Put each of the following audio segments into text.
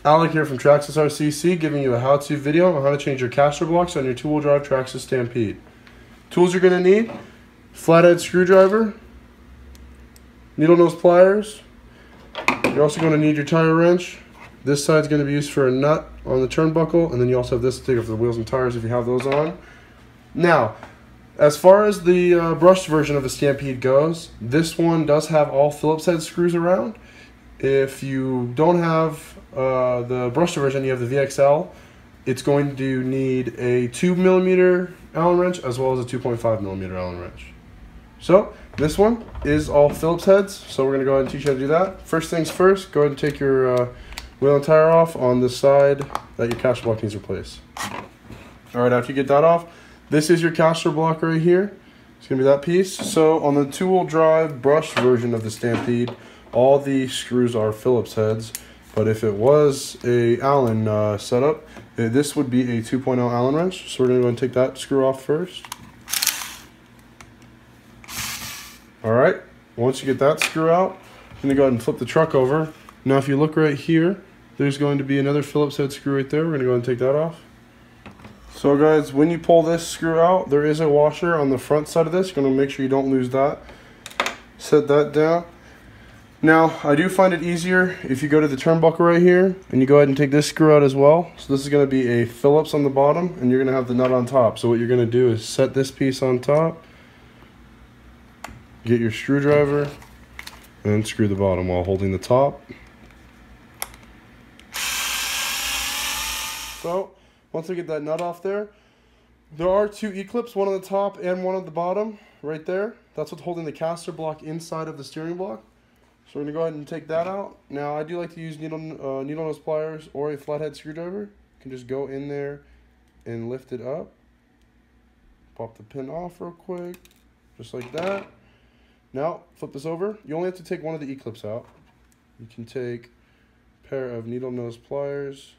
Alec here from Traxxas RCC, giving you a how-to video on how to change your caster blocks on your two-wheel drive Traxxas Stampede. Tools you're going to need: flathead screwdriver, needle nose pliers. You're also going to need your tire wrench. This side's going to be used for a nut on the turnbuckle, and then you also have this to take off the wheels and tires if you have those on. Now, as far as the brushed version of the Stampede goes, this one does have all Phillips head screws around. If you don't have the brushed version, you have the VXL, it's going to need a 2mm Allen wrench as well as a 2.5mm Allen wrench. So this one is all Phillips heads, so we're going to go ahead and teach you how to do that. First things first, go ahead and take your wheel and tire off on the side that your caster block needs replaced. Alright, after you get that off, this is your caster block right here. It's going to be that piece. So on the two-wheel drive brushed version of the Stampede, all the screws are Phillips heads, but if it was a Allen setup, this would be a 2.0 Allen wrench. So we're going to go and take that screw off first. Alright, once you get that screw out, I'm going to go ahead and flip the truck over. Now if you look right here, there's going to be another Phillips head screw right there. We're going to go ahead and take that off. So guys, when you pull this screw out, there is a washer on the front side of this. You're going to make sure you don't lose that. Set that down. Now, I do find it easier if you go to the turnbuckle right here and you go ahead and take this screw out as well. So this is going to be a Phillips on the bottom and you're going to have the nut on top. So what you're going to do is set this piece on top, get your screwdriver, and screw the bottom while holding the top. So once I get that nut off there are two E-clips, one on the top and one on the bottom right there. That's what's holding the caster block inside of the steering block. So we're going to go ahead and take that out. Now I do like to use needle nose pliers or a flathead screwdriver. You can just go in there and lift it up. Pop the pin off real quick, just like that. Now flip this over. You only have to take one of the E-clips out. You can take a pair of needle nose pliers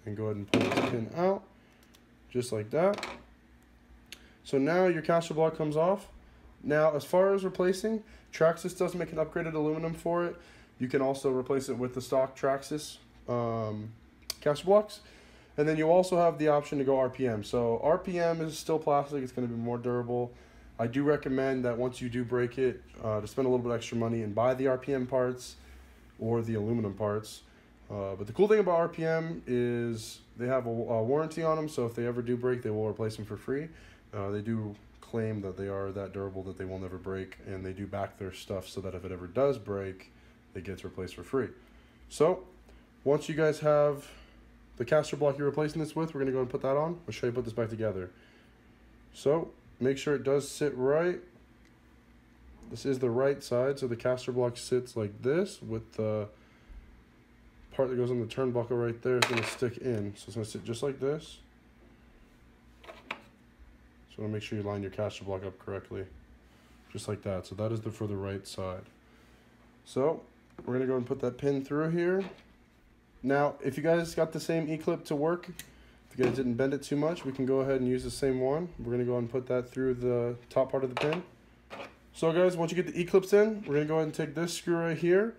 and go ahead and pull this pin out, just like that. So now your caster block comes off. Now, as far as replacing, Traxxas does make an upgraded aluminum for it. You can also replace it with the stock Traxxas caster blocks. And then you also have the option to go RPM. So RPM is still plastic. It's going to be more durable. I do recommend that once you do break it, to spend a little bit extra money and buy the RPM parts or the aluminum parts. But the cool thing about RPM is they have a warranty on them. So if they ever do break, they will replace them for free. They do claim that they are that durable that they will never break, and they do back their stuff so that if it ever does break, it gets replaced for free. So once you guys have the caster block you're replacing this with, we're going to go and put that on. I'll show you put this back together. So make sure it does sit right. This is the right side, so the caster block sits like this with the part that goes on the turnbuckle right there is going to stick in. So it's going to sit just like this. So make sure you line your caster block up correctly, just like that. So that is for the right side. So we're gonna go and put that pin through here. Now, if you guys got the same E-clip to work, if you guys didn't bend it too much, we can go ahead and use the same one. We're gonna go ahead and put that through the top part of the pin. So guys, once you get the E-clips in, we're gonna go ahead and take this screw right here.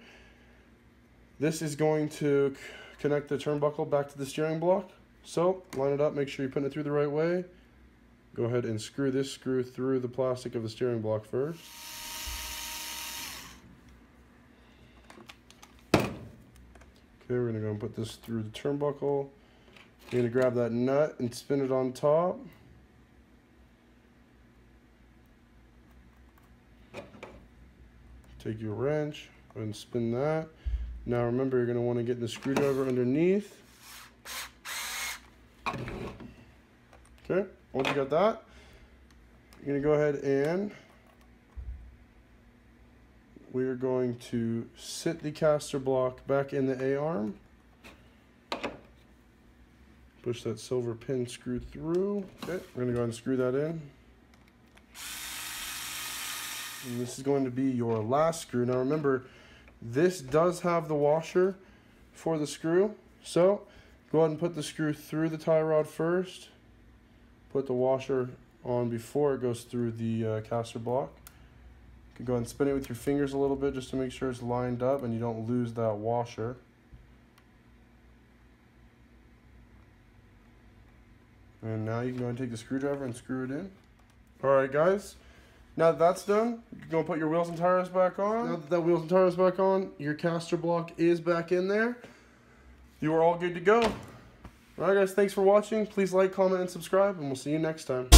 This is going to connect the turnbuckle back to the steering block. So line it up, make sure you're putting it through the right way. Go ahead and screw this screw through the plastic of the steering block first. Okay, we're going to go and put this through the turnbuckle. You're going to grab that nut and spin it on top. Take your wrench and spin that. Now remember, you're going to want to get the screwdriver underneath. Okay. Once you got that, you're going to go ahead and we're going to sit the caster block back in the A-arm. Push that silver pin screw through. Okay, we're going to go ahead and screw that in. And this is going to be your last screw. Now remember, this does have the washer for the screw. So go ahead and put the screw through the tie rod first. Put the washer on before it goes through the caster block. You can go ahead and spin it with your fingers a little bit just to make sure it's lined up and you don't lose that washer. And now you can go and take the screwdriver and screw it in. Alright guys, now that that's done, you can go and put your wheels and tires back on. Now that that wheels and tires back on, your caster block is back in there. You are all good to go. Alright guys, thanks for watching. Please like, comment, and subscribe, and we'll see you next time.